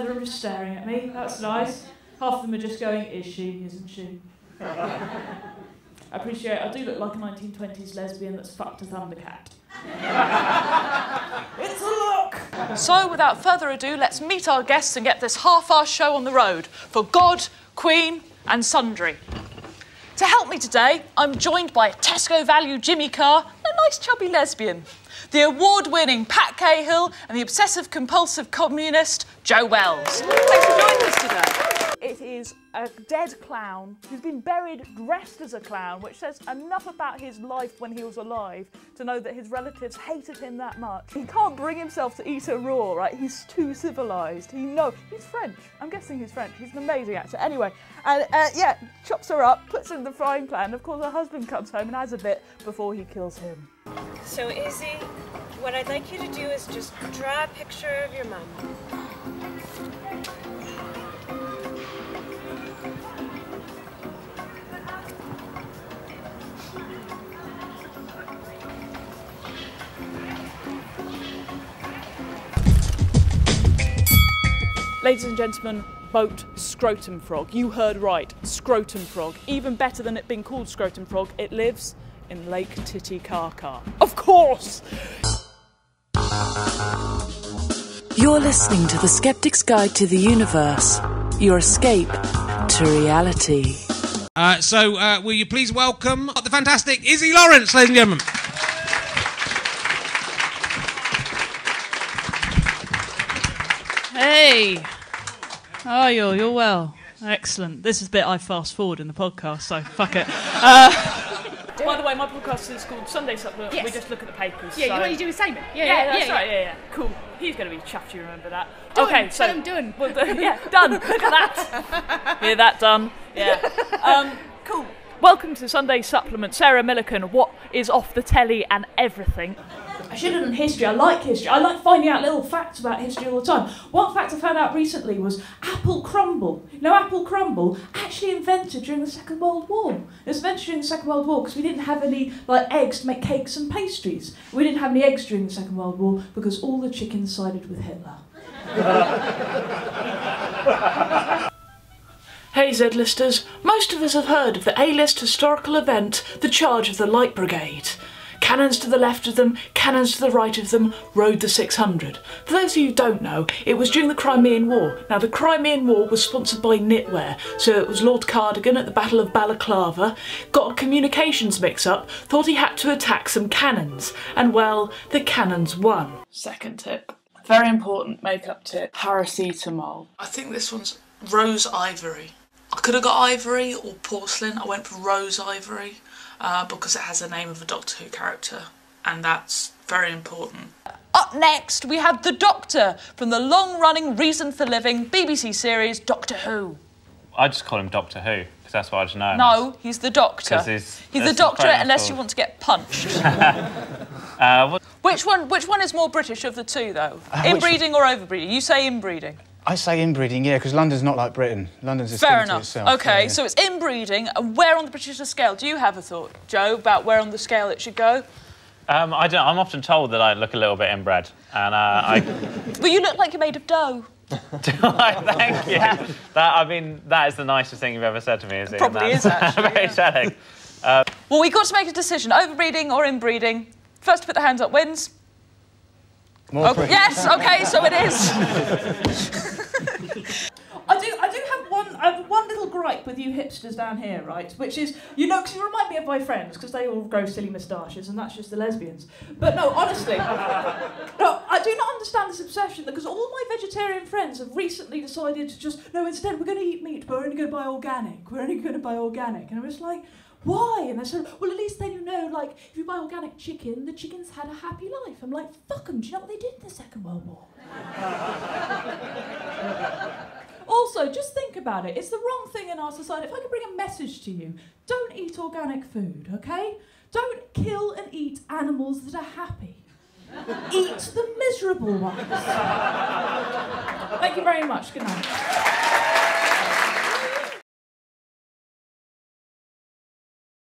of them are just staring at me. That's nice. Half of them are just going, is she, isn't she? I appreciate I do look like a 1920s lesbian that's fucked a thundercat. It's a look! So, without further ado, let's meet our guests and get this half-hour show on the road for God, Queen and Sundry. To help me today, I'm joined by Tesco value Jimmy Carr and a nice chubby lesbian, the award-winning Pat Cahill and the obsessive-compulsive communist Joe Wells. Thanks for joining us today. It is a dead clown who's been buried dressed as a clown, which says enough about his life when he was alive to know that his relatives hated him that much. He can't bring himself to eat a raw, right? He's too civilised. He's French. I'm guessing he's French. He's an amazing actor. Anyway, and yeah, chops her up, puts her in the frying pan. Of course, her husband comes home and has a bit before he kills him. So, Izzy, what I'd like you to do is just draw a picture of your mum. Ladies and gentlemen, boat scrotum frog. You heard right, scrotum frog. Even better than it being called scrotum frog, it lives in Lake Titicaca. Of course! You're listening to the Skeptic's Guide to the Universe, your escape to reality. So, will you please welcome the fantastic Iszi Lawrence, ladies and gentlemen. Hey! How are you? You're well. Excellent. This is the bit I fast forward in the podcast, so fuck it. By the way, my podcast is called Sunday Supplement. Yes. We just look at the papers. Yeah, so. you want to do a statement? That's right. Yeah. Cool. He's going to be chuffed. You remember that? Done. Okay, so I'm done. Well, yeah, done. Look at that. Hear that? Done. Yeah. Cool. Welcome to Sunday Supplement. Sarah Millican. What is off the telly and everything? I should have done history. I like history. I like finding out little facts about history all the time. One fact I found out recently was apple crumble. You know, apple crumble actually invented during the Second World War. It was invented during the Second World War because we didn't have any eggs to make cakes and pastries. We didn't have any eggs during the Second World War because all the chickens sided with Hitler. Hey Z-listers, most of us have heard of the A-list historical event, the Charge of the Light Brigade. Cannons to the left of them, cannons to the right of them, rode the 600. For those of you who don't know, it was during the Crimean War. Now, the Crimean War was sponsored by knitwear, so it was Lord Cardigan at the Battle of Balaclava, got a communications mix-up, thought he had to attack some cannons, and well, the cannons won. Second tip. Very important makeup tip. Paracetamol. I think this one's rose ivory. I could have got ivory or porcelain. I went for rose ivory. Because it has the name of a Doctor Who character, and that's very important. Up next, we have the Doctor from the long-running Reason for Living BBC series Doctor Who. I just call him Doctor Who, because that's what I just know him No, as. he's the Doctor. He's the Doctor unless you want to get punched. Which one is more British of the two, though? Inbreeding or overbreeding? You say inbreeding. I say inbreeding, yeah, because London's not like Britain. London's a Fair skin to enough. itself. Okay, yeah. so it's inbreeding, and where on the British scale? Do you have a thought, Joe, about where on the scale it should go? I don't. I'm often told that I look a little bit inbred, and Well, you look like you're made of dough. Thank you. That is the nicest thing you've ever said to me, is it? Probably is, actually. Very telling. Well, we've got to make a decision: overbreeding or inbreeding. First to put the hands up wins. Yes. Okay, so it is. I do have one little gripe with you hipsters down here, right? Which is, because you remind me of my friends, because they all grow silly moustaches, and that's just the lesbians. But no, honestly, no, I do not understand this obsession, because all my vegetarian friends have recently decided to just, no, instead we're going to eat meat, but we're only going to buy organic. We're only going to buy organic. And I'm just like, why? And they said, well, at least then if you buy organic chicken, the chickens had a happy life. I'm like, fuck them, do you know what they did in the Second World War? Also, just think about it. It's the wrong thing in our society. If I could bring a message to you, don't eat organic food, okay? Don't kill and eat animals that are happy. Eat the miserable ones. Thank you very much. Good night.